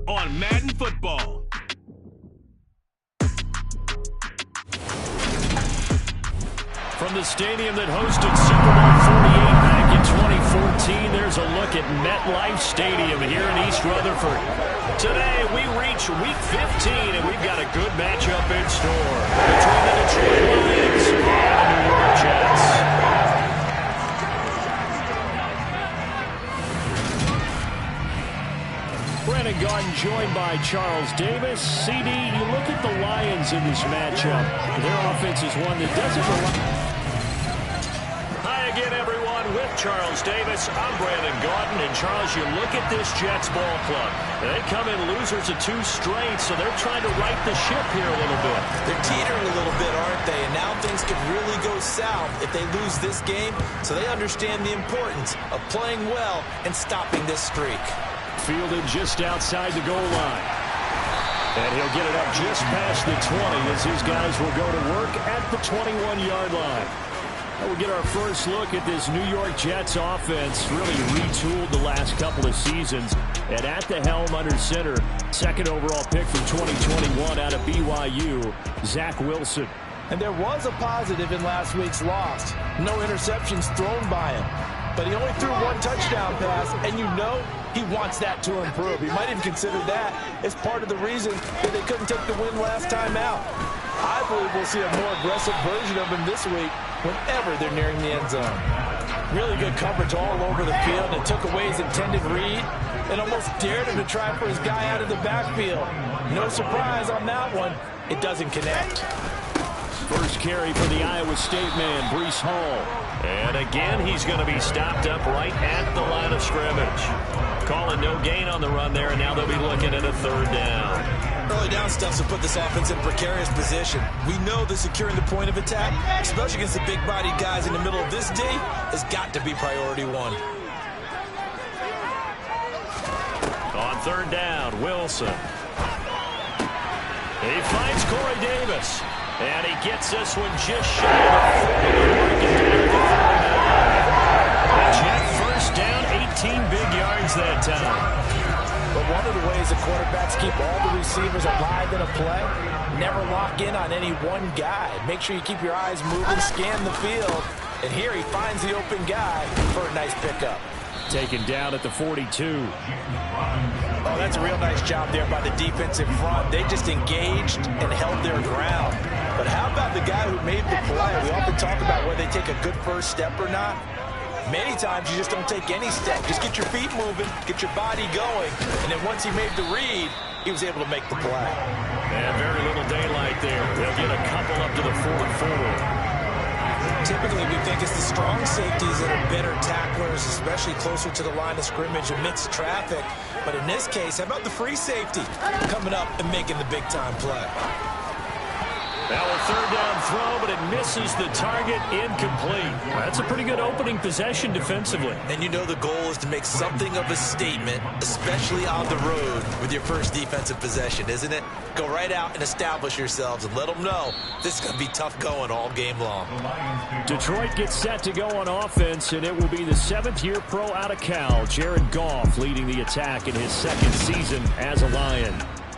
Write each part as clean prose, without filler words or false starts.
on Madden Football. From the stadium that hosted Super Bowl 48 back in 2014, there's a look at MetLife Stadium here in East Rutherford. Today, we reach Week 15, and we've got a good matchup in store between the Detroit Lions and the New York Jets. Brandon Gaudin joined by Charles Davis. CD, you look at the Lions in this matchup. Their offense is one that doesn't rely... Hi again, everyone, with Charles Davis. I'm Brandon Gaudin, and Charles, you look at this Jets ball club. They come in losers of 2 straight, so they're trying to right the ship here a little bit. They're teetering a little bit, aren't they? And now things could really go south if they lose this game, so they understand the importance of playing well and stopping this streak. Fielded just outside the goal line. And he'll get it up just past the 20 as his guys will go to work at the 21-yard line. And we'll get our first look at this New York Jets offense, really retooled the last couple of seasons. And at the helm under center, second overall pick from 2021 out of BYU, Zach Wilson. And there was a positive in last week's loss. No interceptions thrown by him. But he only threw 1 touchdown pass, and you know he wants that to improve. He might even consider that as part of the reason that they couldn't take the win last time out. I believe we'll see a more aggressive version of him this week whenever they're nearing the end zone. Really good coverage all over the field, and took away his intended read and almost dared him to try for his guy out of the backfield. No surprise on that one. It doesn't connect. First carry for the Iowa State man, Breece Hall. And again, he's going to be stopped up right at the line of scrimmage. Calling no gain on the run there, and now they'll be looking at a 3rd down. Early down stuff to put this offense in precarious position. We know that securing the point of attack, especially against the big-bodied guys in the middle of this D, has got to be priority 1. On 3rd down, Wilson. He finds Corey Davis. And he gets this one just shy of the 40. Jet first down, 18 big yards that time. But one of the ways the quarterbacks keep all the receivers alive in a play, never lock in on any one guy. Make sure you keep your eyes moving, scan the field. And here he finds the open guy for a nice pickup. Taken down at the 42. Oh, that's a real nice job there by the defensive front. They just engaged and held their ground. But how about the guy who made the play? We often talk about whether they take a good first step or not. Many times you just don't take any step. Just get your feet moving, get your body going. And then once he made the read, he was able to make the play. And very little daylight there. They'll get a couple up to the 4-4. Typically, we think it's the strong safeties that are better tacklers, especially closer to the line of scrimmage amidst traffic. But in this case, how about the free safety coming up and making the big-time play? Now a 3rd down throw, but it misses the target, incomplete. That's a pretty good opening possession defensively. And you know the goal is to make something of a statement, especially on the road with your first defensive possession, isn't it? Go right out and establish yourselves and let them know this is going to be tough going all game long. Detroit gets set to go on offense, and it will be the 7th-year pro out of Cal, Jared Goff, leading the attack in his 2nd season as a Lion.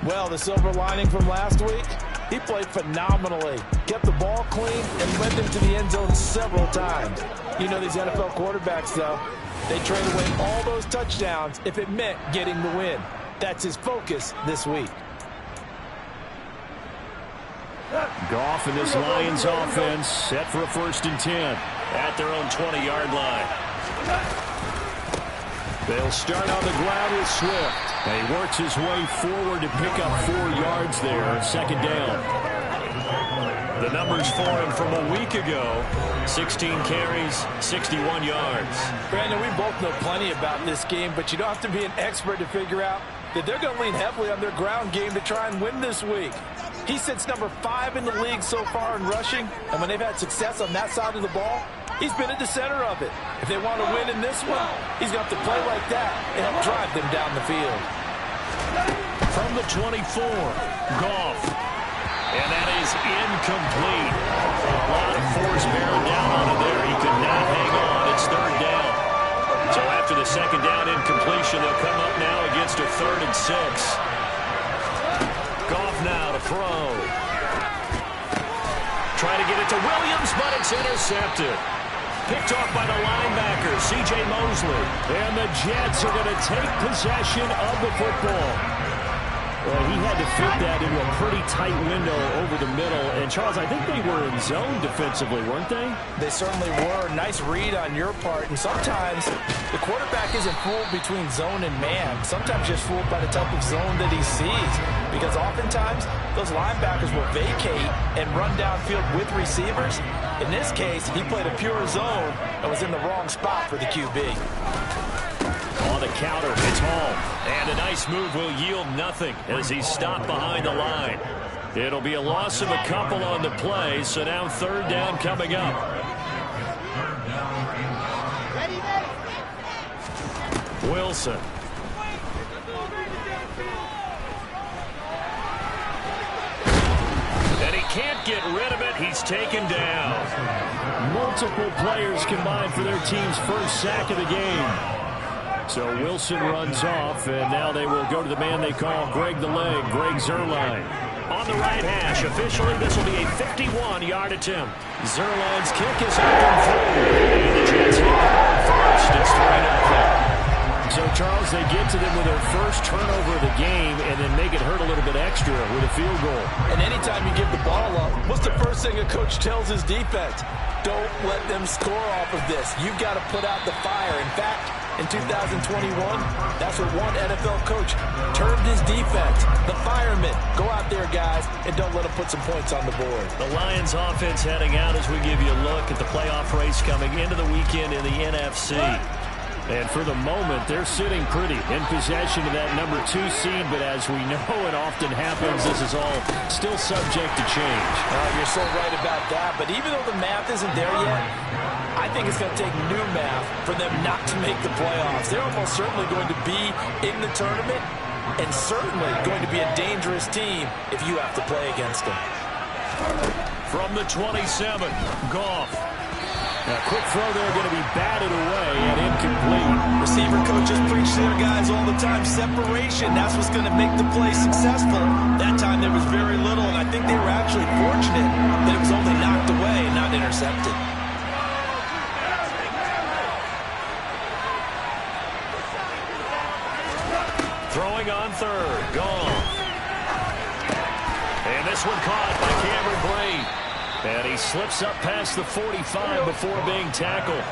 Well, the silver lining from last week, he played phenomenally, kept the ball clean, and led them to the end zone several times. You know these NFL quarterbacks, though, they trade away all those touchdowns if it meant getting the win. That's his focus this week. Goff and this Lions offense set for a 1st and 10 at their own 20-yard line. They'll start on the ground with Swift. And he works his way forward to pick up 4 yards there, 2nd down. The numbers for him from a week ago, 16 carries, 61 yards. Brandon, we both know plenty about this game, but you don't have to be an expert to figure out that they're going to lean heavily on their ground game to try and win this week. He sits number 5 in the league so far in rushing, and when they've had success on that side of the ball, he's been at the center of it. If they want to win in this one, he's got to play like that and help drive them down the field. From the 24, Goff. And that is incomplete. A lot of force bearing down on it there. He could not hang on. It's 3rd down. So after the 2nd down incompletion, they'll come up now against a 3rd and 6. Goff now to throw. Trying to get it to Williams, but it's intercepted. Picked off by the linebacker, C.J. Mosley. And the Jets are going to take possession of the football. Well, he had to fit that into a pretty tight window over the middle. And, Charles, I think they were in zone defensively, weren't they? They certainly were. Nice read on your part. And sometimes the quarterback isn't fooled between zone and man. Sometimes just fooled by the type of zone that he sees. Because oftentimes, those linebackers will vacate and run downfield with receivers. In this case, he played a pure zone and was in the wrong spot for the QB. On the counter, it's home. And a nice move will yield nothing as he's stopped behind the line. It'll be a loss of a couple on the play, so now third down coming up. Wilson. And he can't get rid of it. He's taken down. Multiple players combined for their team's first sack of the game. So Wilson runs off, and now they will go to the man they call Greg the Leg, Greg Zuerlein. On the right hash, officially this will be a 51-yard attempt. Zuerlein's kick is up and through. And the Jets hit the ball first. It's 3-0. So, Charles, they get to them with their first turnover of the game and then make it hurt a little bit extra with a field goal. And anytime you give the ball up, what's the first thing a coach tells his defense? Don't let them score off of this. You've got to put out the fire. In fact, in 2021, that's what one NFL coach termed his defense. The firemen. Go out there, guys, and don't let them put some points on the board. The Lions offense heading out as we give you a look at the playoff race coming into the weekend in the NFC. And for the moment, they're sitting pretty in possession of that number 2 seed. But as we know it often happens, this is all still subject to change. You're so right about that. But even though the math isn't there yet, I think it's going to take new math for them not to make the playoffs. They're almost certainly going to be in the tournament and certainly going to be a dangerous team if you have to play against them. From the 27, Goff. A quick throw there going to be batted away and incomplete. Receiver coaches preach to their guys all the time. Separation, that's what's going to make the play successful. That time there was very little, and I think they were actually fortunate that it was only knocked away and not intercepted. Throwing on third, Goff. And this one caught by Cameron Brate. And he slips up past the 45 before being tackled.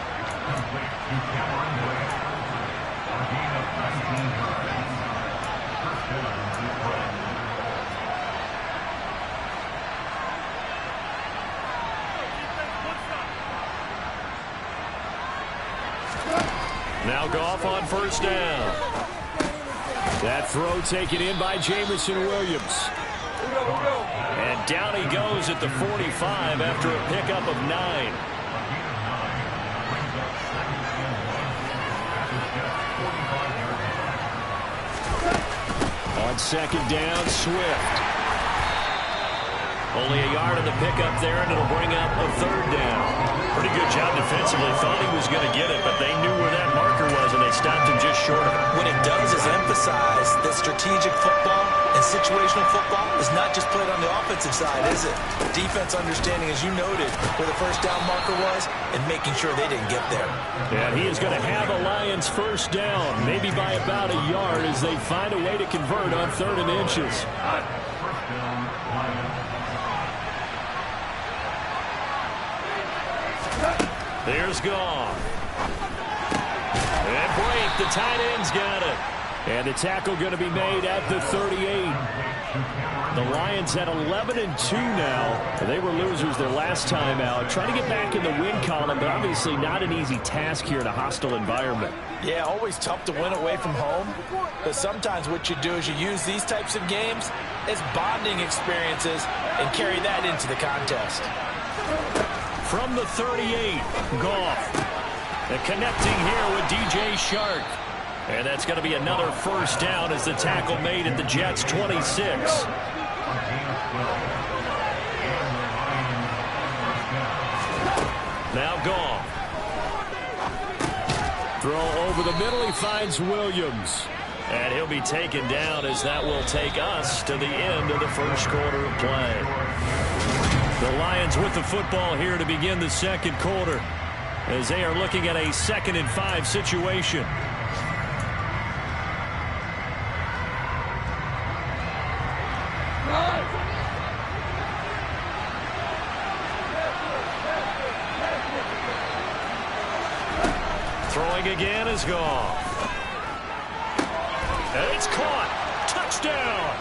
Now Goff on first down. That throw taken in by Jamison Williams. And down he goes at the 45 after a pickup of 9. On second down, Swift. Only a yard on the pickup there, and it'll bring up a third down. Pretty good job defensively. Thought he was going to get it, but they knew where that marker was, and they stopped him just short of it. What it does is emphasize that strategic football and situational football is not just played on the offensive side, is it? Defense understanding, as you noted, where the first down marker was and making sure they didn't get there. And he is going to have the Lions first down, maybe by about a yard as they find a way to convert on 3rd and inches. There's Goff. And Brate, the tight end's got it. And the tackle going to be made at the 38. The Lions at 11-2 now. They were losers their last time out. Trying to get back in the win column, but obviously not an easy task here in a hostile environment. Yeah, always tough to win away from home. But sometimes what you do is you use these types of games as bonding experiences and carry that into the contest. From the 38, Goff. And connecting here with DJ Shark. And that's going to be another first down as the tackle made at the Jets' 26. Now Goff. Throw over the middle. He finds Williams. And he'll be taken down as that will take us to the end of the first quarter of play. The Lions with the football here to begin the second quarter as they are looking at a 2nd and 5 situation. Throwing again is gone. And it's caught. Touchdown.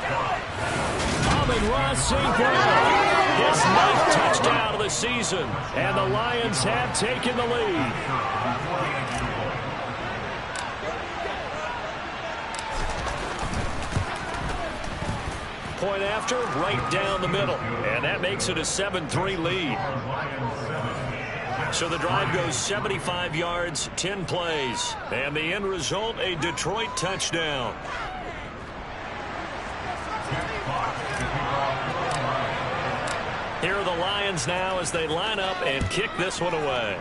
Amon-Ra St. Brown. His 9th touchdown of the season. And the Lions have taken the lead. Point after, right down the middle. And that makes it a 7-3 lead. So the drive goes 75 yards, 10 plays. And the end result, a Detroit touchdown. Here are the Lions now as they line up and kick this one away.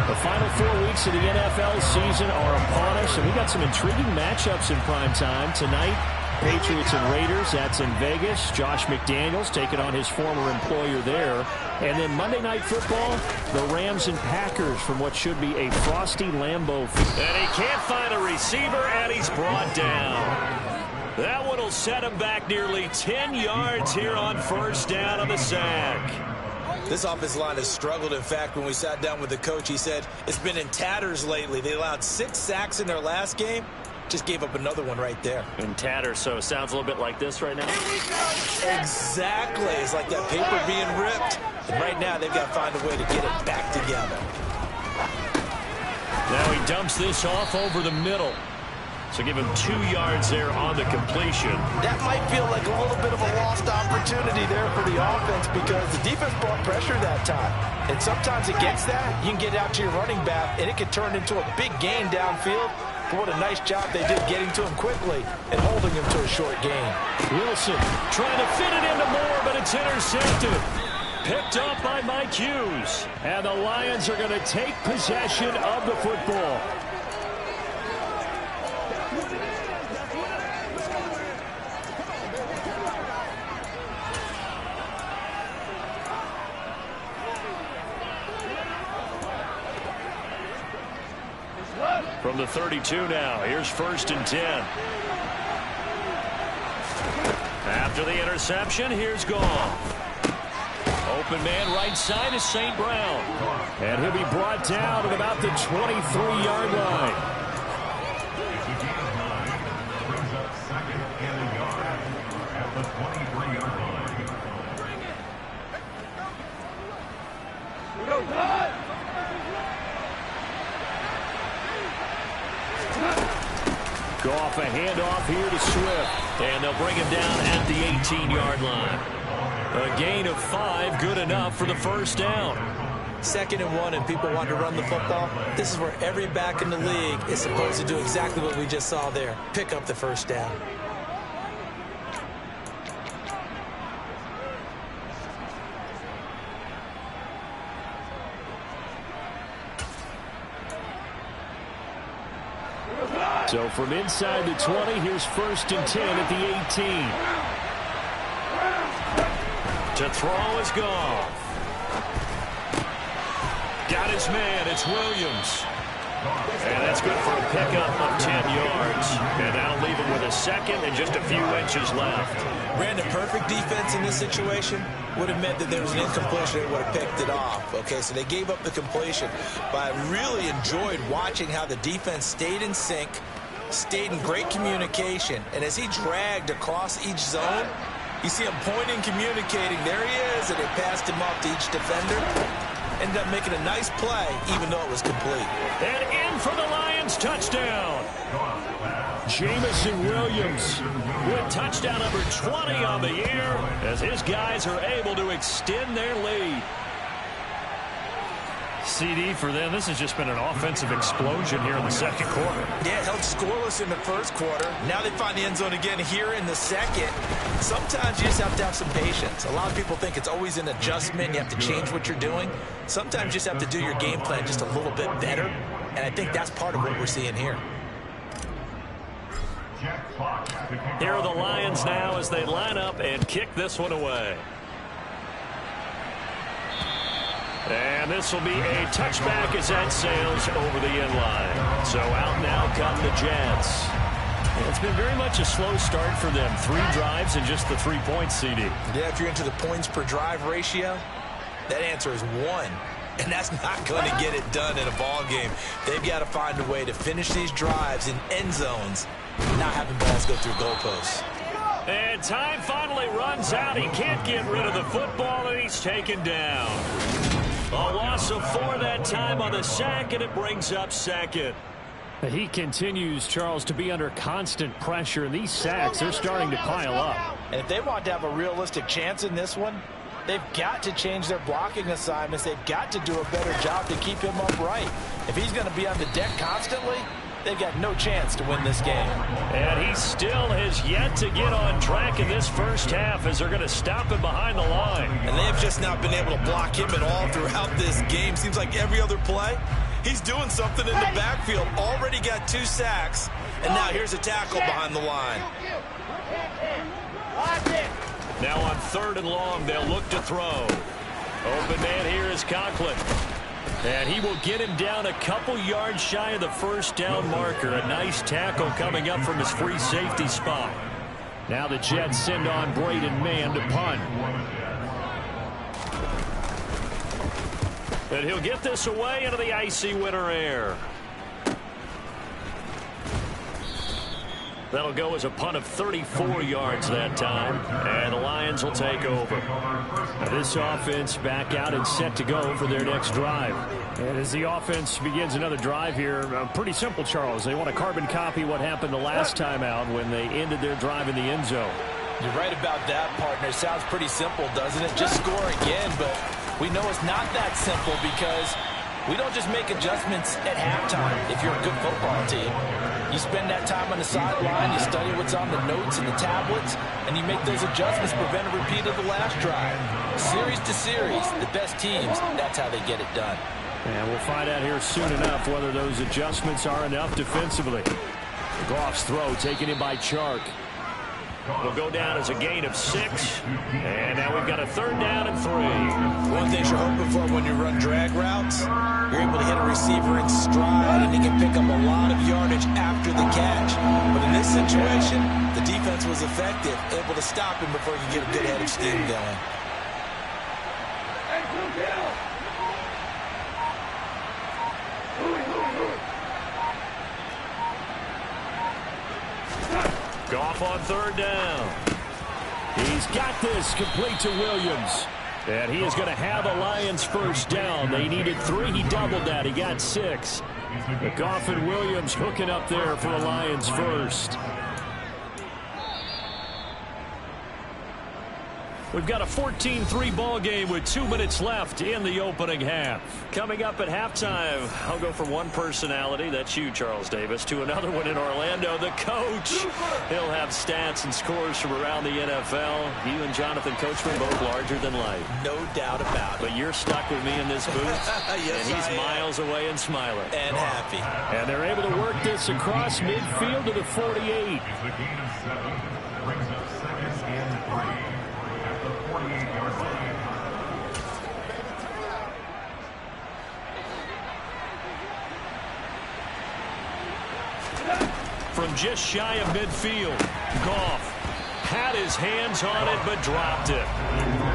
The final 4 weeks of the NFL season are upon us, and we got some intriguing matchups in prime time tonight. Patriots and Raiders, that's in Vegas. Josh McDaniels taking on his former employer there. And then Monday Night Football, the Rams and Packers from what should be a frosty Lambeau field. And he can't find a receiver, and he's brought down. That one will set him back nearly 10 yards here on first down on the sack. This offensive line has struggled. In fact, when we sat down with the coach, he said it's been in tatters lately. They allowed 6 sacks in their last game. Just gave up another one right there. In tatters, so it sounds a little bit like this right now. Exactly. It's like that paper being ripped. And right now, they've got to find a way to get it back together. Now he dumps this off over the middle. So give him 2 yards there on the completion. That might feel like a little bit of a lost opportunity there for the offense because the defense brought pressure that time. And sometimes against that, you can get out to your running back, and it can turn into a big gain downfield. But what a nice job they did getting to him quickly and holding him to a short gain. Wilson trying to fit it into Moore, but it's intercepted. Picked up by Mike Hughes. And the Lions are going to take possession of the football. From the 32 now, here's 1st and 10. After the interception, here's Goff. Open man right side is St. Brown. And he'll be brought down at about the 23-yard line. Goff a handoff here to Swift. And they'll bring him down at the 18-yard line. A gain of 5, good enough for the first down. 2nd and 1, and people want to run the football. This is where every back in the league is supposed to do exactly what we just saw there. Pick up the first down. So from inside the 20, here's 1st and 10 at the 18. To throw is Goff. Got his man, it's Williams. And that's good for a pickup of 10 yards. And that'll leave him with a 2nd and just a few inches left. Brandon, perfect defense in this situation would have meant that there was an incompletion. They would have picked it off. Okay, so they gave up the completion. But I really enjoyed watching how the defense stayed in sync, stayed in great communication. And as he dragged across each zone, you see him pointing, communicating. There he is, and they passed him off to each defender. Ended up making a nice play, even though it was complete. And in for the Lions touchdown. Jamison Williams with touchdown number 20 on the year as his guys are able to extend their lead. CD, for them, this has just been an offensive explosion here in the second quarter. Yeah, held scoreless in the first quarter. Now they find the end zone again here in the second. Sometimes you just have to have some patience. A lot of people think it's always an adjustment. You have to change what you're doing. Sometimes you just have to do your game plan just a little bit better. And I think that's part of what we're seeing here. Here are the Lions now as they line up and kick this one away. And this will be a touchback as that sails over the end line. So out now come the Jets. And it's been very much a slow start for them. 3 drives and just the 3 points, CD. Yeah, if you're into the points per drive ratio, that answer is 1. And that's not going to get it done in a ball game. They've got to find a way to finish these drives in end zones, not having balls go through goalposts. And time finally runs out. He can't get rid of the football, and he's taken down. A loss of 4 that time on the sack, and it brings up second. He continues, Charles, to be under constant pressure, and these sacks, they're starting to pile up. And if they want to have a realistic chance in this one, they've got to change their blocking assignments. They've got to do a better job to keep him upright. If he's going to be on the deck constantly, they've got no chance to win this game. And he still has yet to get on track in this first half as they're going to stop him behind the line. And they've just not been able to block him at all throughout this game. Seems like every other play, he's doing something in the backfield. Already got 2 sacks. And now here's a tackle behind the line. Now on 3rd and long, they'll look to throw. Open man here is Conklin. And he will get him down a couple yards shy of the first down marker. A nice tackle coming up from his free safety spot. Now the Jets send on Braden Mann to punt. And he'll get this away into the icy winter air. That'll go as a punt of 34 yards that time, and the Lions will take over. Now this offense back out and set to go for their next drive. And as the offense begins another drive here, pretty simple, Charles. They want to carbon copy what happened the last time out when they ended their drive in the end zone. You're right about that, partner. Sounds pretty simple, doesn't it? Just score again, but we know it's not that simple because we don't just make adjustments at halftime if you're a good football team. You spend that time on the sideline, you study what's on the notes and the tablets, and you make those adjustments, prevent a repeat of the last drive. Series to series, the best teams, that's how they get it done. And we'll find out here soon enough whether those adjustments are enough defensively. Goff's throw taken in by Chark. Will go down as a gain of 6. And now we've got a 3rd down and 3. One thing you're hoping for when you run drag routes, you're able to hit a receiver in stride, and he can pick up a lot of yardage after the catch. But in this situation, the defense was effective, able to stop him before he could get a good head of steam going. Goff on 3rd down. He's got this complete to Williams. And he is going to have a Lions first down. They needed 3. He doubled that. He got 6. But Goff and Williams hooking up there for a Lions first. We've got a 14-3 ball game with 2 minutes left in the opening half. Coming up at halftime, I'll go from one personality, that's you, Charles Davis, to another one in Orlando, the coach. He'll have stats and scores from around the NFL. You and Jonathan Coachman both larger than life. No doubt about it. But you're stuck with me in this booth, yes, and he's miles away and smiling. And happy. And they're able to work this across midfield to the 48. From just shy of midfield, Goff had his hands on it but dropped it.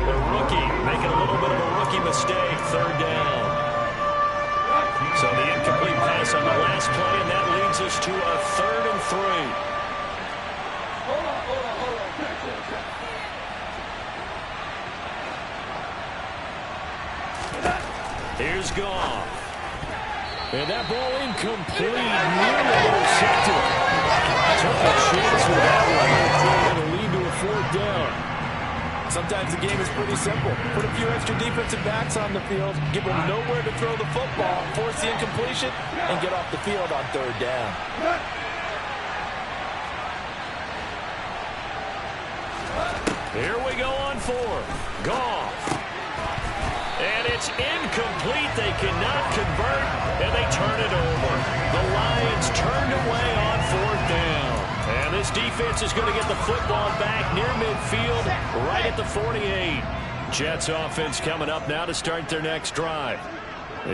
The rookie making a little bit of a rookie mistake, 3rd down. So the incomplete pass on the last play, and that leads us to a 3rd and 3. Here's Goff. And that ball incomplete, nearly intercepted. Took a chance with that one. Going to lead to a 4th down. Sometimes the game is pretty simple. Put a few extra defensive backs on the field, give them nowhere to throw the football, force the incompletion, and get off the field on third down. Here we go on fourth. Goff. And it's incomplete. They cannot convert, and they turn it over. The Lions turned away on fourth down. And this defense is going to get the football back near midfield, right at the 48. Jets offense coming up now to start their next drive.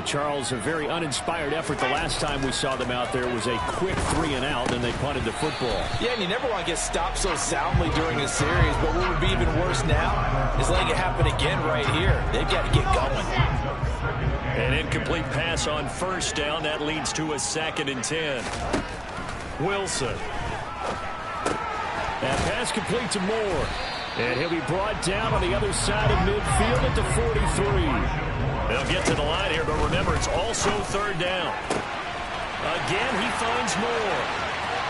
Charles, a very uninspired effort. The last time we saw them out there was a quick 3-and-out, and they punted the football. Yeah, and you never want to get stopped so soundly during a series, but what would be even worse now is letting it happen again right here. They've got to get going. An incomplete pass on first down. That leads to a 2nd and 10. Wilson. That pass complete to Moore. And he'll be brought down on the other side of midfield at the 43. They'll get to the line here, but remember, it's also third down. Again, he finds Moore.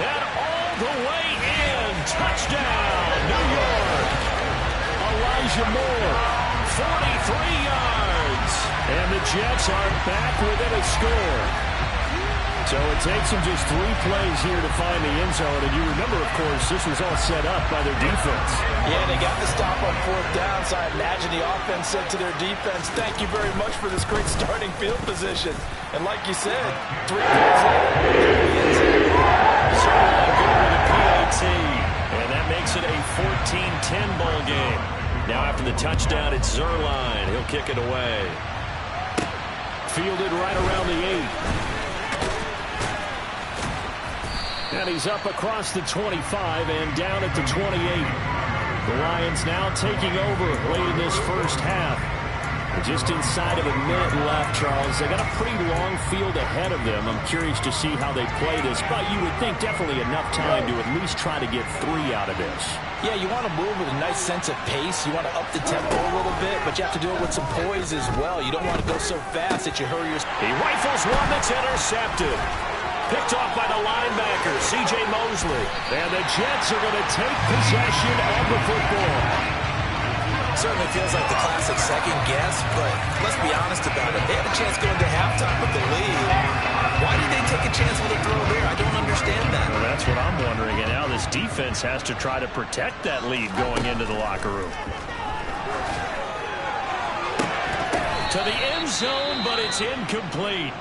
And all the way in. Touchdown, New York. Elijah Moore, 43 yards. And the Jets are back within a score. So it takes them just 3 plays here to find the end zone. And you remember, of course, this was all set up by their defense. Yeah, they got the stop on fourth down, so I imagine the offense said to their defense, thank you very much for this great starting field position. And like you said, 3 plays later. So good with a PAT. And that makes it a 14-10 ball game. Now after the touchdown, it's Zuerlein. He'll kick it away. Fielded right around the 8. And he's up across the 25 and down at the 28. The Lions now taking over late in this first half. Just inside of a minute left, Charles. They got a pretty long field ahead of them. I'm curious to see how they play this, but you would think definitely enough time to at least try to get 3 out of this. Yeah, you want to move with a nice sense of pace. You want to up the tempo a little bit, but you have to do it with some poise as well. You don't want to go so fast that you hurry yourself. He rifles one that's intercepted. Picked off by the linebacker, C.J. Mosley. And the Jets are going to take possession of the football. Certainly feels like the classic second guess, but let's be honest about it. They had a chance going to halftime with the lead. Why did they take a chance with a throw there? I don't understand that. Well, that's what I'm wondering. And now this defense has to try to protect that lead going into the locker room. To the end zone, but it's incomplete.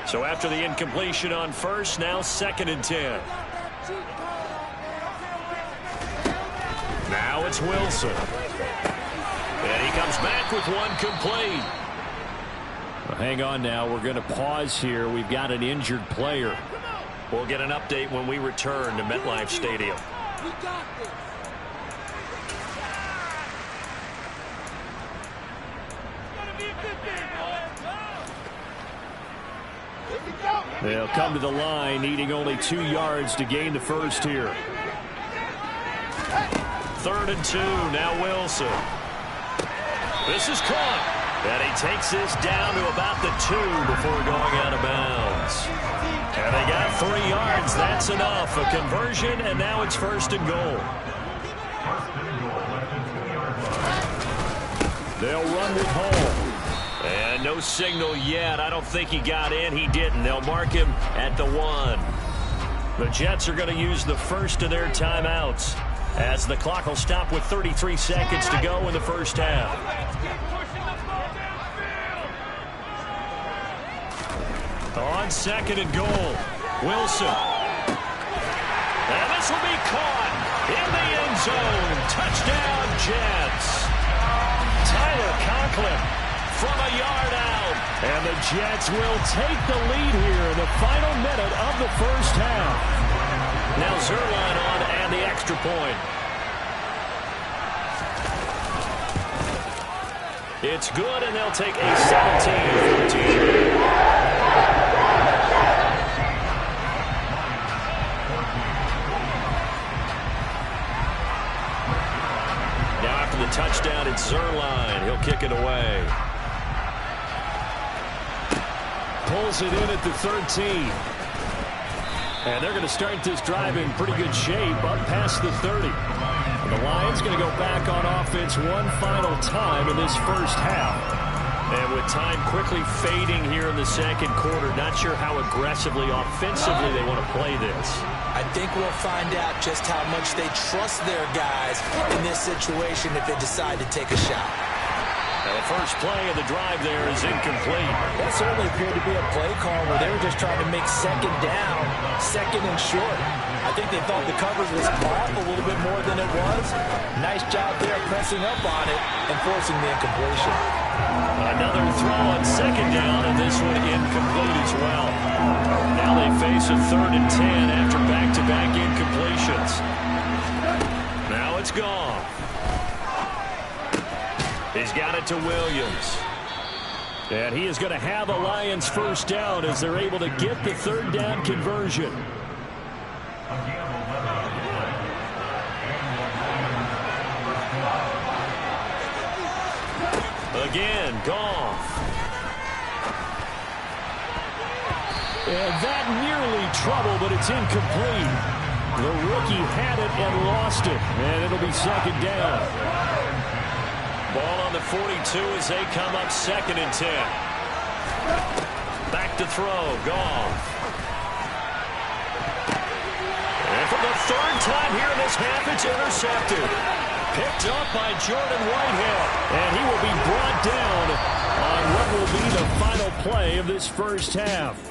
So after the incompletion on first, now 2nd and 10. Now it's Wilson. And he comes back with one complete. Well, hang on now. We're going to pause here. We've got an injured player. We'll get an update when we return to MetLife Stadium. They'll come to the line, needing only 2 yards to gain the first here. 3rd and 2, now Wilson. This is caught. And he takes this down to about the 2 before going out of bounds. And they got 3 yards. That's enough. A conversion, and now it's 1st and goal. They'll run with Hall. And no signal yet. I don't think he got in. He didn't. They'll mark him at the 1. The Jets are going to use the first of their timeouts as the clock will stop with 33 seconds to go in the first half. On 2nd and goal, Wilson. And this will be caught in the end zone. Touchdown, Jets. Tyler Conklin from a yard out. And the Jets will take the lead here in the final minute of the first half. Now Zuerlein on and the extra point. It's good, and they'll take a 17-14. Now after the touchdown, it's Zuerlein. He'll kick it away. pulls it in at the 13. And they're going to start this drive in pretty good shape up past the 30. And the Lions going to go back on offense one final time in this first half. And with time quickly fading here in the second quarter, not sure how aggressively, offensively they want to play this. I think we'll find out just how much they trust their guys in this situation if they decide to take a shot. Now the first play of the drive there is incomplete. That certainly appeared to be a play call where they were just trying to make second down, second and short. I think they thought the coverage was off a little bit more than it was. Nice job there pressing up on it and forcing the incompletion. Another throw on second down, and this one incomplete as well. Now they face a 3rd and 10 after back-to-back incompletions. Now it's gone. He's got it to Williams. And he is going to have a Lions first down as they're able to get the 3rd down conversion. Again, Goff. And that nearly trouble, but it's incomplete. The rookie had it and lost it. And it'll be second down. Ball on the 42 as they come up 2nd and 10. Back to throw, Goff. And for the 3rd time here in this half, it's intercepted. Picked up by Jordan Whitehead. And he will be brought down on what will be the final play of this first half.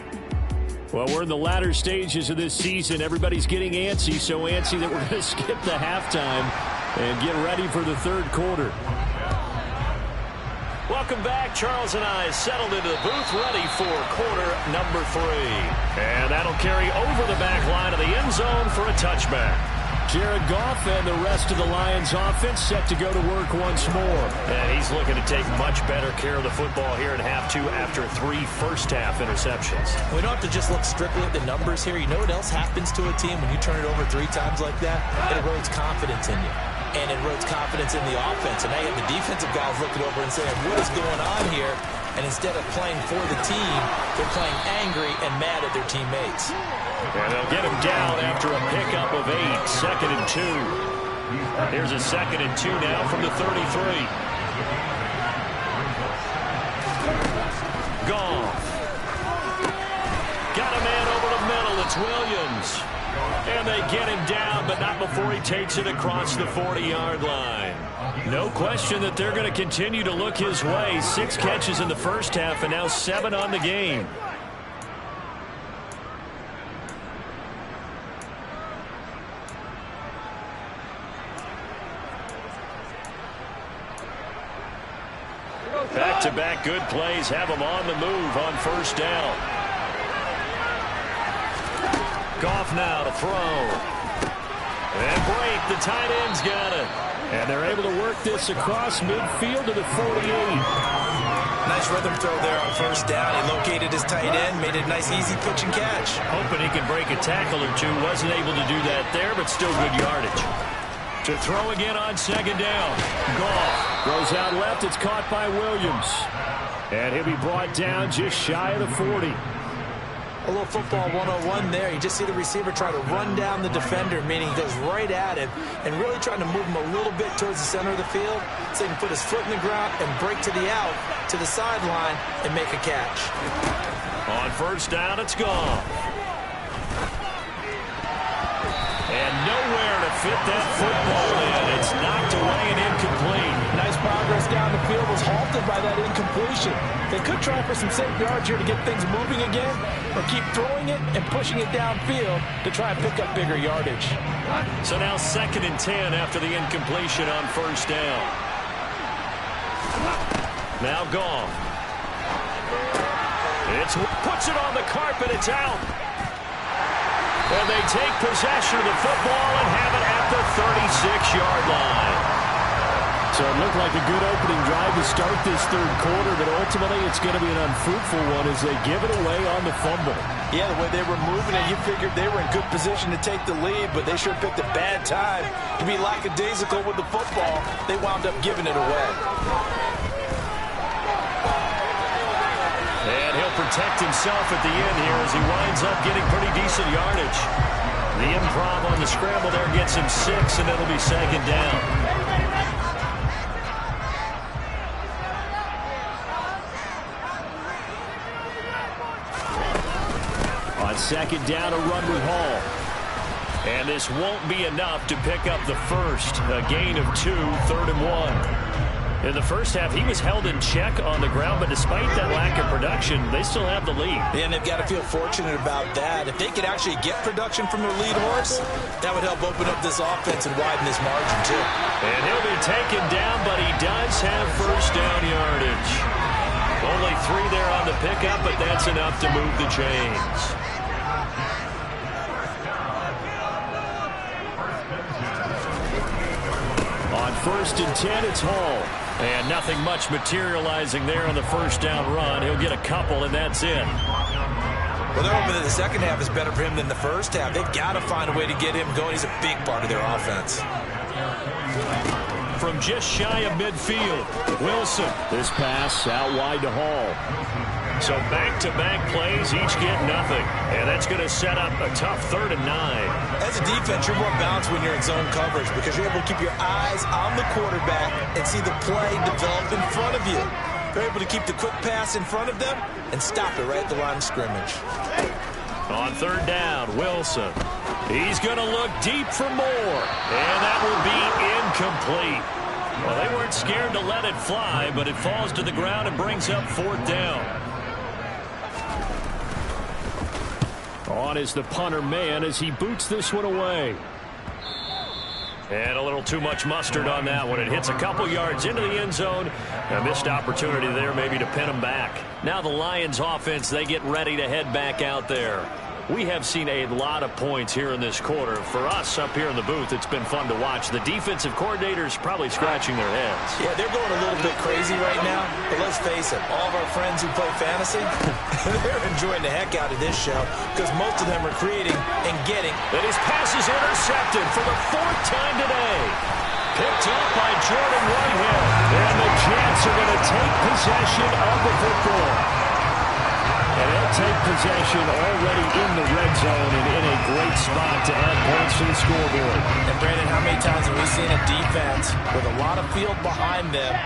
Well, we're in the latter stages of this season. Everybody's getting antsy, so antsy that we're going to skip the halftime and get ready for the 3rd quarter. Welcome back. Charles and I settled into the booth, ready for quarter number 3. And that'll carry over the back line of the end zone for a touchback. Jared Goff and the rest of the Lions offense set to go to work once more. And he's looking to take much better care of the football here in half 2 after 3 first-half interceptions. We don't have to just look strictly at the numbers here. You know what else happens to a team when you turn it over 3 times like that? It erodes confidence in you. And it erodes confidence in the offense. And now you have the defensive guys looking over and saying, what is going on here? And instead of playing for the team, they're playing angry and mad at their teammates. And they'll get him down after a pickup of 8, 2nd and 2. Here's a 2nd and 2 now from the 33. Goff. Got a man over the middle. It's Williams. And they get him down, but not before he takes it across the 40-yard line. No question that they're going to continue to look his way. 6 catches in the first half and now 7 on the game. Back-to-back good plays have him on the move on first down. Goff now to throw. And break, the tight end's got it. And they're able to work this across midfield to the 48. Nice rhythm throw there on first down. He located his tight end, made it a nice easy pitch and catch. Hoping he can break a tackle or two. Wasn't able to do that there, but still good yardage. To throw again on second down. Goff goes out left. It's caught by Williams. And he'll be brought down just shy of the 40. A little football 101 there. You just see the receiver try to run down the defender, meaning he goes right at him and really trying to move him a little bit towards the center of the field so he can put his foot in the ground and break to the out, to the sideline, and make a catch. On first down, it's gone. And nowhere to fit that football in. It's knocked away and incomplete. Nice progress down the field, was halted by that incompletion. They could try for some safe yards here to get things moving again, or keep throwing it and pushing it downfield to try and pick up bigger yardage. So now 2nd and 10 after the incompletion on first down. Now Goff. Puts it on the carpet. It's out. And they take possession of the football and have it at the 36-yard line. So it looked like a good opening drive to start this 3rd quarter, but ultimately it's going to be an unfruitful one as they give it away on the fumble. Yeah, the way they were moving it, you figured they were in good position to take the lead, but they sure picked a bad time to be lackadaisical with the football. They wound up giving it away. And he'll protect himself at the end here as he winds up getting pretty decent yardage. The improv on the scramble there gets him 6, and it'll be second down. On second down, a run with Hall. And this won't be enough to pick up the first. A gain of 2, 3rd and 1. In the first half, he was held in check on the ground, but despite that lack of production, they still have the lead. And they've got to feel fortunate about that. If they could actually get production from their lead horse, that would help open up this offense and widen this margin, too. And he'll be taken down, but he does have first down yardage. Only 3 there on the pickup, but that's enough to move the chains. On 1st and 10, it's Hall. And nothing much materializing there on the first down run. He'll get a couple, and that's it. Well, they're hoping that the second half is better for him than the first half. They've got to find a way to get him going. He's a big part of their offense. From just shy of midfield, Wilson. This pass out wide to Hall. So back-to-back plays, each get nothing. And that's going to set up a tough 3rd and 9. As a defense, you're more balanced when you're in zone coverage because you're able to keep your eyes on the quarterback and see the play develop in front of you. You're able to keep the quick pass in front of them and stop it right at the line of scrimmage. On 3rd down, Wilson. He's going to look deep for more. And that will be incomplete. Well, they weren't scared to let it fly, but it falls to the ground and brings up 4th down. On is the punter man as he boots this one away. And a little too much mustard on that one. It hits a couple yards into the end zone. A missed opportunity there maybe to pin him back. Now the Lions offense, they get ready to head back out there. We have seen a lot of points here in this quarter. For us up here in the booth, it's been fun to watch. The defensive coordinators probably scratching their heads. Yeah, they're going a little bit crazy right now. But let's face it, all of our friends who play fantasy, they're enjoying the heck out of this show because most of them are creating and getting. And his pass is intercepted for the 4th time today. Picked up by Jordan Whitehead. And the Jets are going to take possession of the football. And they'll take possession already in the red zone and in a great spot to add points to the scoreboard. And Brandon, how many times have we seen a defense with a lot of field behind them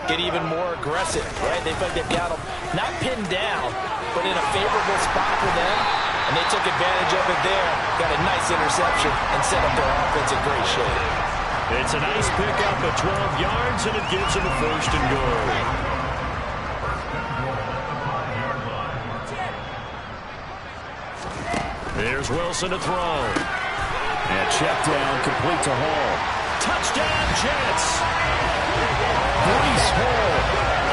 get even more aggressive, right? They feel like they've got them not pinned down, but in a favorable spot for them. And they took advantage of it there, got a nice interception, and set up their offense in great shape. It's a nice pickup of 12 yards, and it gives them a 1st and goal. There's Wilson to throw. And check down, complete to Hall. Touchdown, Jets! Breece Hall,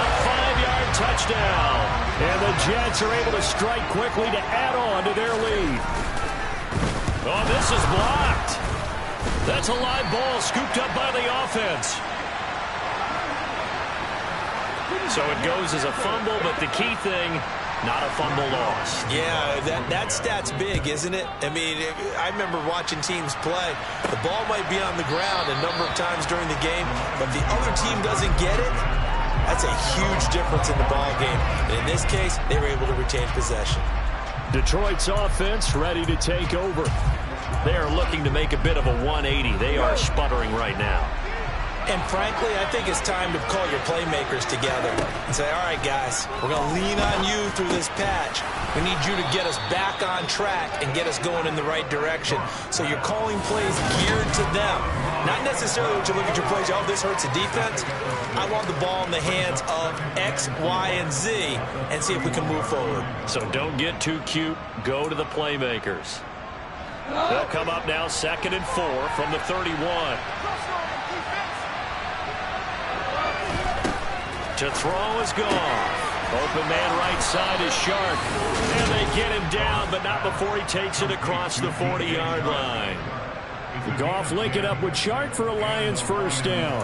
a 5-yard touchdown. And the Jets are able to strike quickly to add on to their lead. Oh, this is blocked. That's a live ball scooped up by the offense. So it goes as a fumble, but the key thing, not a fumble loss. Yeah, that stat's big, isn't it? I mean, I remember watching teams play. The ball might be on the ground a number of times during the game, but if the other team doesn't get it, that's a huge difference in the ball game. And in this case, they were able to retain possession. Detroit's offense ready to take over. They are looking to make a bit of a 180. They are sputtering right now. And frankly, I think it's time to call your playmakers together and say, all right, guys, we're going to lean on you through this patch. We need you to get us back on track and get us going in the right direction. So you're calling plays geared to them. Not necessarily what you look at your plays, oh, this hurts the defense. I want the ball in the hands of X, Y, and Z and see if we can move forward. So don't get too cute. Go to the playmakers. They'll come up now 2nd and 4 from the 31. To throw is gone. Open man right side is Sharp. And they get him down, but not before he takes it across the 40-yard line. Goff linking up with Sharp for a Lions 1st down.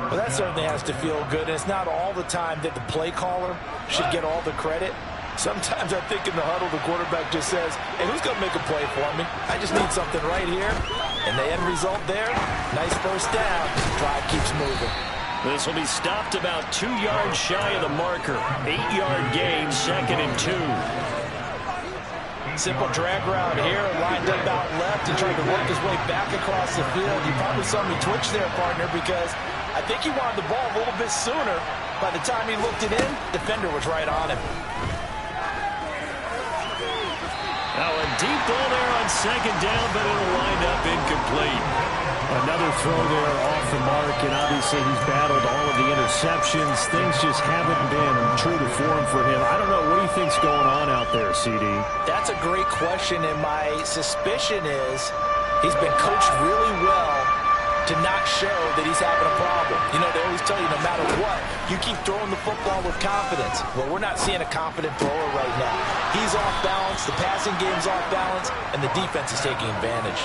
Well, that certainly has to feel good. And it's not all the time that the play caller should get all the credit. Sometimes I think in the huddle, the quarterback just says, hey, who's going to make a play for me? I just need something right here. And the end result there, nice 1st down. Drive keeps moving. This will be stopped about 2 yards shy of the marker. 8-yard gain, 2nd and 2. Simple drag route here, lined up out left and trying to work his way back across the field. You probably saw me twitch there, partner, because I think he wanted the ball a little bit sooner. By the time he looked it in, defender was right on him. Now a deep ball there on 2nd down, but it'll wind up incomplete. Another throw there off the mark, and obviously he's battled all of the interceptions. Things just haven't been true to form for him. I don't know. What do you think's going on out there, CD? That's a great question, and my suspicion is he's been coached really well to not show that he's having a problem. You know, they always tell you no matter what, you keep throwing the football with confidence. Well, we're not seeing a confident thrower right now. He's off balance, the passing game's off balance, and the defense is taking advantage.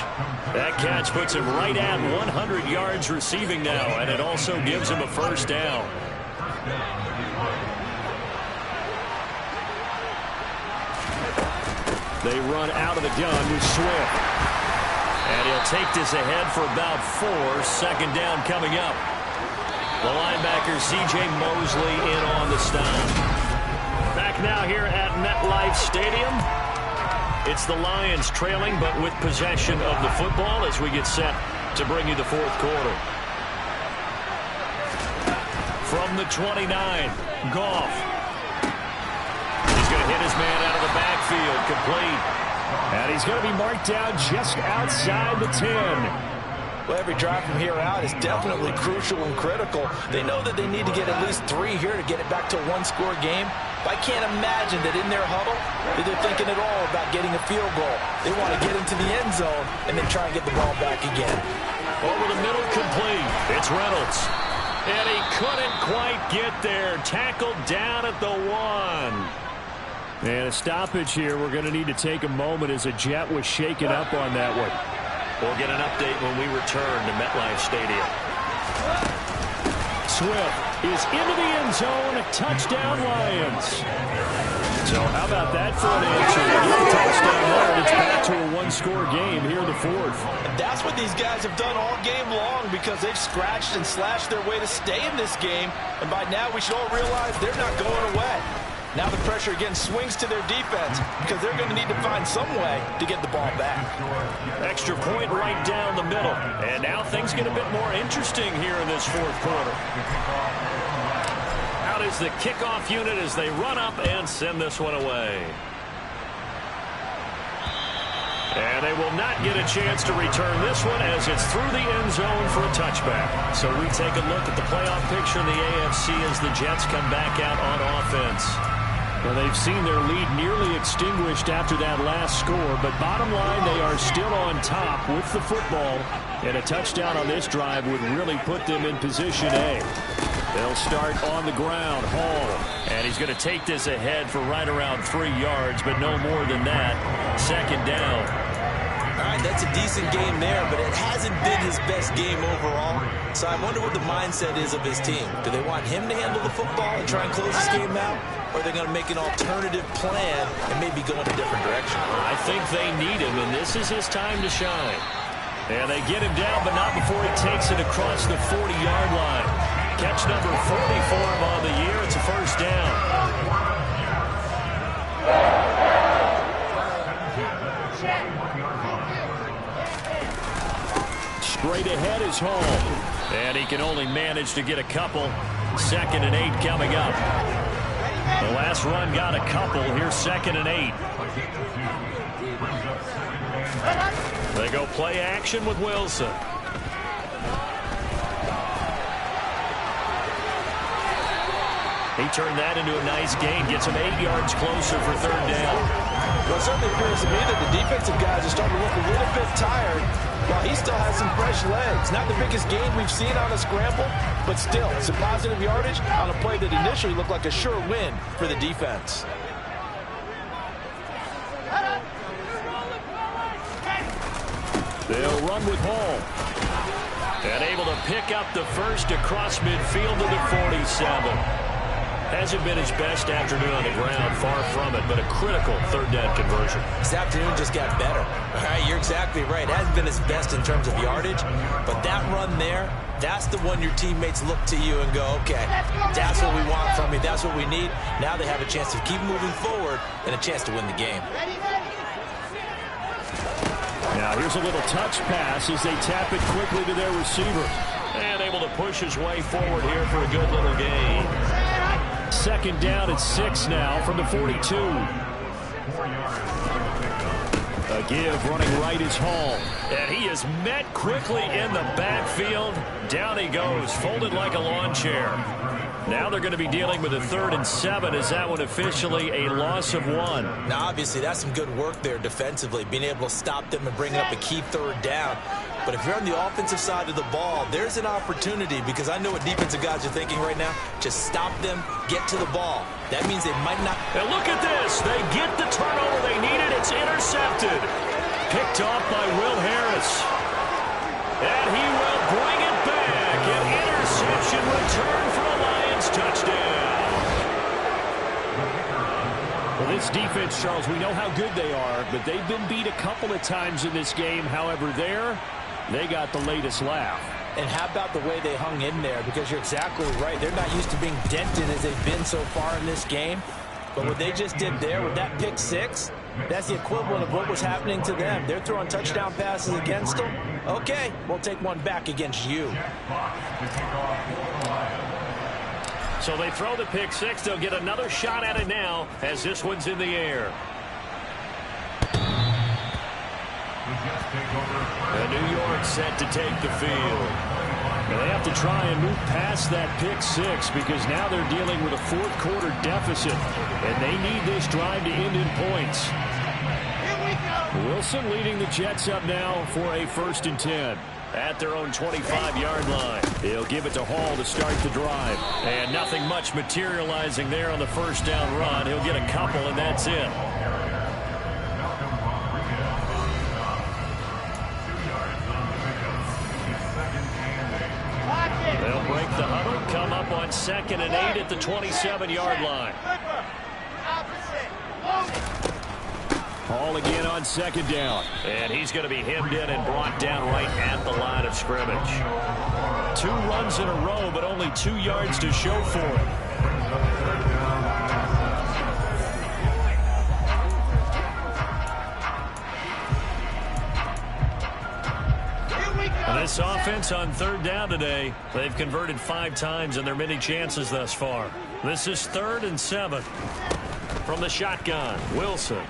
That catch puts him right at 100 yards receiving now, and it also gives him a 1st down. They run out of the gun with Swift. And he'll take this ahead for about 4. 2nd down coming up. The linebacker, C.J. Mosley, in on the stop. Back now here at MetLife Stadium. It's the Lions trailing, but with possession of the football as we get set to bring you the 4th quarter. From the 29, Goff. He's going to hit his man out of the backfield, complete. And he's going to be marked down just outside the 10. Well, every drive from here out is definitely crucial and critical. They know that they need to get at least 3 here to get it back to a 1-score game. But I can't imagine that in their huddle that they're thinking at all about getting a field goal. They want to get into the end zone and then try and get the ball back again. Over the middle, complete. It's Reynolds. And he couldn't quite get there. Tackled down at the 1. And a stoppage here. We're going to need to take a moment as a Jet was shaken up on that one. We'll get an update when we return to MetLife Stadium. Swift is into the end zone. Touchdown, Lions. So how about that for an answer? Touchdown there. It's back to a 1-score game here in the 4th. And that's what these guys have done all game long because they've scratched and slashed their way to stay in this game. And by now we should all realize they're not going away. Now the pressure again swings to their defense because they're going to need to find some way to get the ball back. Extra point right down the middle. And now things get a bit more interesting here in this 4th quarter. Out is the kickoff unit as they run up and send this one away. And they will not get a chance to return this one as it's through the end zone for a touchback. So we take a look at the playoff picture in the AFC as the Jets come back out on offense. Well, they've seen their lead nearly extinguished after that last score, but bottom line, they are still on top with the football, and a touchdown on this drive would really put them in position A. They'll start on the ground, Hall, and he's going to take this ahead for right around 3 yards, but no more than that. 2nd down. All right, that's a decent game there, but it hasn't been his best game overall. So I wonder what the mindset is of his team. Do they want him to handle the football and try and close this game out? Or are they going to make an alternative plan and maybe go in a different direction? I think they need him, and this is his time to shine. And they get him down, but not before he takes it across the 40-yard line. Catch number 40 for him on the year. It's a 1st down. Straight ahead is Hall. And he can only manage to get a couple. 2nd and 8 coming up. The last run got a couple. Here's 2nd and 8. They go play action with Wilson. He turned that into a nice gain. Gets him 8 yards closer for 3rd down. Well, it certainly appears to me that the defensive guys are starting to look a little bit tired while he still has some fresh legs. Not the biggest gain we've seen on a scramble, but still some positive yardage on a play that initially looked like a sure win for the defense. They'll run with Hall. And able to pick up the first across midfield to the 47. Hasn't been his best afternoon on the ground, far from it, but a critical third down conversion. His afternoon just got better. All right, you're exactly right. It hasn't been his best in terms of yardage, but that run there, that's the one your teammates look to you and go, okay, that's what we want from you. That's what we need. Now they have a chance to keep moving forward and a chance to win the game. Now here's a little touch pass as they tap it quickly to their receiver. And able to push his way forward here for a good little gain. Second down at 6 now from the 42. A give running right is Hall. And he is met quickly in the backfield. Down he goes, folded like a lawn chair. Now they're going to be dealing with a 3rd and 7. Is that one officially a loss of 1? Now, obviously, that's some good work there defensively, being able to stop them and bring up a key 3rd down. But if you're on the offensive side of the ball, there's an opportunity, because I know what defensive guys are thinking right now. Just stop them, get to the ball. That means they might not. And look at this. They get the turnover they needed. It's intercepted. Picked off by Will Harris. And he will bring it back. An interception return for a Lions touchdown. Well, this defense, Charles, we know how good they are, but they've been beat a couple of times in this game. However, they got the latest laugh. And how about the way they hung in there? Because you're exactly right. They're not used to being dented as they've been so far in this game. But what they just did there with that pick 6, that's the equivalent of what was happening to them. They're throwing touchdown passes against them. Okay, we'll take one back against you. So they throw the pick 6. They'll get another shot at it now as this one's in the air. And New York set to take the field. And they have to try and move past that pick 6 because now they're dealing with a 4th quarter deficit. And they need this drive to end in points. Wilson leading the Jets up now for a 1st and 10. At their own 25-yard line. He'll give it to Hall to start the drive. And nothing much materializing there on the 1st down run. He'll get a couple, and that's it. They'll break the huddle, come up on 2nd and 8 at the 27-yard line. Hall again on 2nd down. And he's going to be hemmed in and brought down right at the line of scrimmage. 2 runs in a row, but only 2 yards to show for it. And this offense on 3rd down today, they've converted 5 times in their many chances thus far. This is 3rd and 7 from the shotgun. Wilson.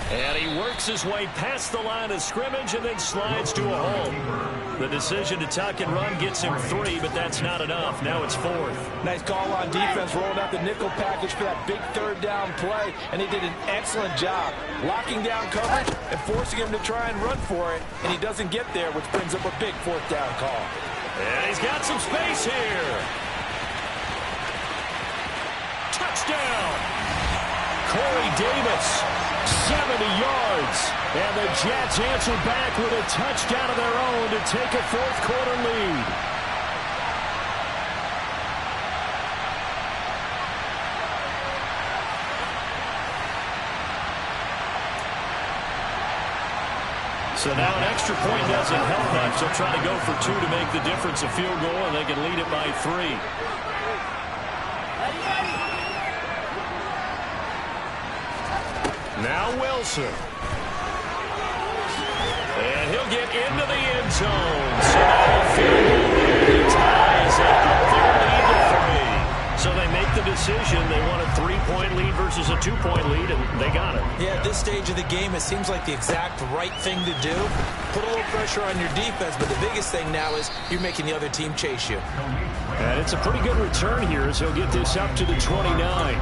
And he works his way past the line of scrimmage and then slides to a hole. The decision to tuck and run gets him 3, but that's not enough. Now it's 4th. Nice call on defense, rolling out the nickel package for that big 3rd down play, and he did an excellent job locking down coverage and forcing him to try and run for it, and he doesn't get there, which brings up a big 4th down call. And he's got some space here. Touchdown! Corey Davis. 70 yards. And the Jets answer back with a touchdown of their own to take a 4th quarter lead. So now an extra point doesn't help much. They'll try to go for 2 to make the difference a field goal, and they can lead it by 3. Now Wilson. And he'll get into the end zone. So now field goal ties up their lead to 3. So they make the decision. They want a 3-point lead versus a 2-point lead, and they got it. Yeah, at this stage of the game, it seems like the exact right thing to do. Put a little pressure on your defense, but the biggest thing now is you're making the other team chase you. And it's a pretty good return here as he'll get this up to the 29.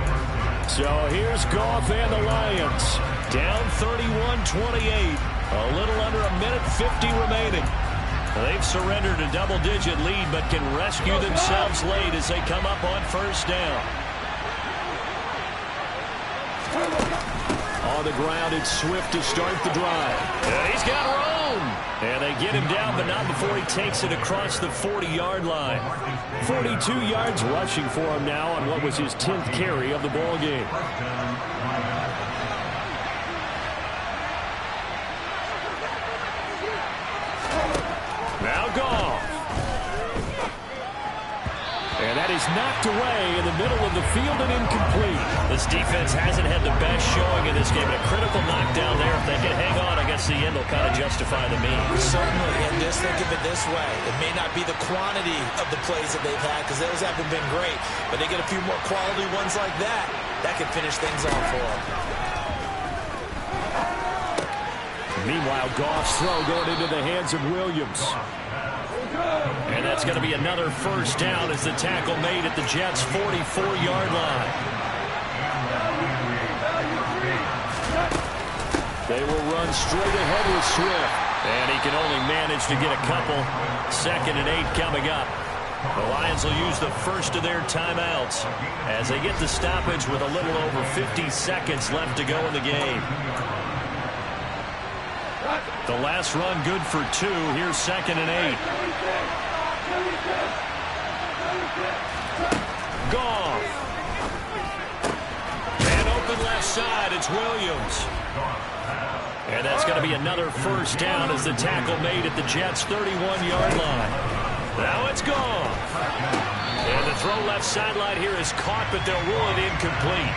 So here's Goff and the Lions. Down 31-28. A little under a minute 50 remaining. They've surrendered a double-digit lead, but can rescue themselves late as they come up on 1st down. On the ground, it's Swift to start the drive. And he's got room. And they get him down, but not before he takes it across the 40-yard line. 42 yards rushing for him now on what was his 10th carry of the ball game. Now Goff. And that is knocked away in the middle of the field and incomplete. This defense hasn't had the best showing in this game. A critical knockdown there. If they can hang on, I guess the end will kind of justify the means. Certainly, and just think of it this way. It may not be the quantity of the plays that they've had because those haven't been great, but they get a few more quality ones like that. That can finish things off for them. Meanwhile, Goff's throw going into the hands of Williams. And that's going to be another first down as the tackle made at the Jets' 44-yard line. They will run straight ahead with Swift. And he can only manage to get a couple. 2nd and 8 coming up. The Lions will use the first of their timeouts as they get the stoppage with a little over 50 seconds left to go in the game. The last run good for 2. Here's 2nd and 8. Goff. And open left side. It's Williams. And that's going to be another first down as the tackle made at the Jets' 31-yard line. Now it's Goff. And the throw left sideline here is caught, but they'll rule it incomplete.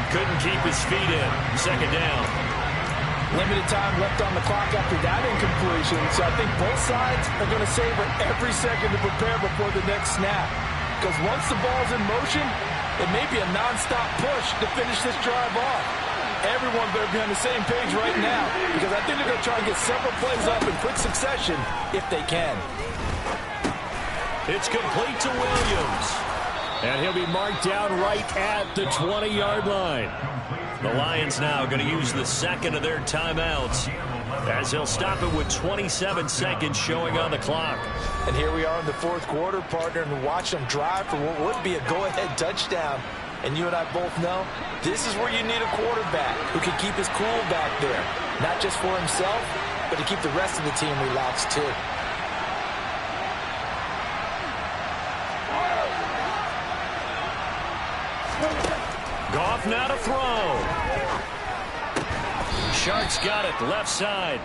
Couldn't keep his feet in. 2nd down. Limited time left on the clock after that incompletion, so I think both sides are going to savor every second to prepare before the next snap. Because once the ball's in motion, it may be a nonstop push to finish this drive off. Everyone better be on the same page right now, because I think they're going to try and get several plays up in quick succession if they can. It's complete to Williams. And he'll be marked down right at the 20-yard line. The Lions now going to use the second of their timeouts as they'll stop it with 27 seconds showing on the clock. And here we are in the 4th quarter, partner, and watch them drive for what would be a go-ahead touchdown. And you and I both know this is where you need a quarterback who can keep his cool back there. Not just for himself, but to keep the rest of the team relaxed too. Goff now to throw. Sharks got it left side.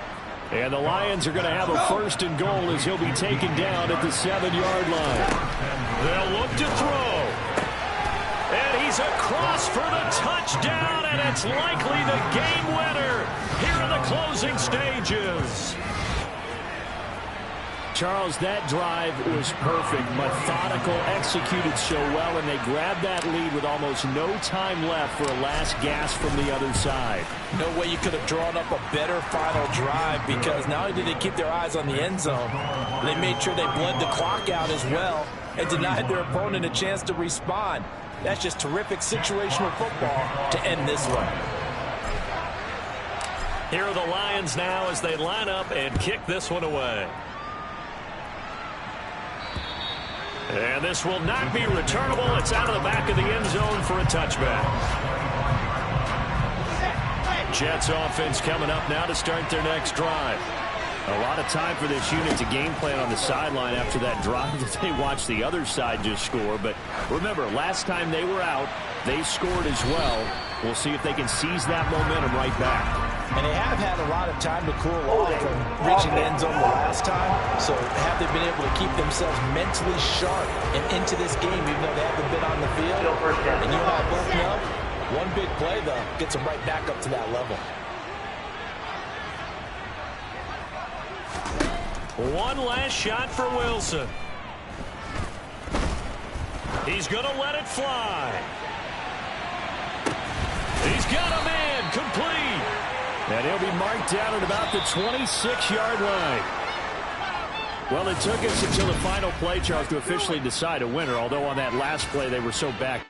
And the Lions are going to have a 1st and goal as he'll be taken down at the 7-yard line. They'll look to throw. And he's across for the touchdown, and it's likely the game winner here in the closing stages. Charles, that drive was perfect, methodical, executed so well, and they grabbed that lead with almost no time left for a last gasp from the other side. No way you could have drawn up a better final drive, because not only did they keep their eyes on the end zone, they made sure they bled the clock out as well and denied their opponent a chance to respond. That's just terrific situational football to end this one. Here are the Lions now as they line up and kick this one away. And this will not be returnable. It's out of the back of the end zone for a touchback. Jets offense coming up now to start their next drive. A lot of time for this unit to game plan on the sideline after that drive that they watched the other side just score. But remember, last time they were out, they scored as well. We'll see if they can seize that momentum right back. And they have had a lot of time to cool off from reaching the end zone the last time. So have they been able to keep themselves mentally sharp and into this game, even though they haven't been on the field? And you and I both know, one big play, though, gets them right back up to that level. One last shot for Wilson. He's going to let it fly. He's got a man, complete. And he'll be marked down at about the 26-yard line. Well, it took us until the final play, Charles, to officially decide a winner, although on that last play they were so back.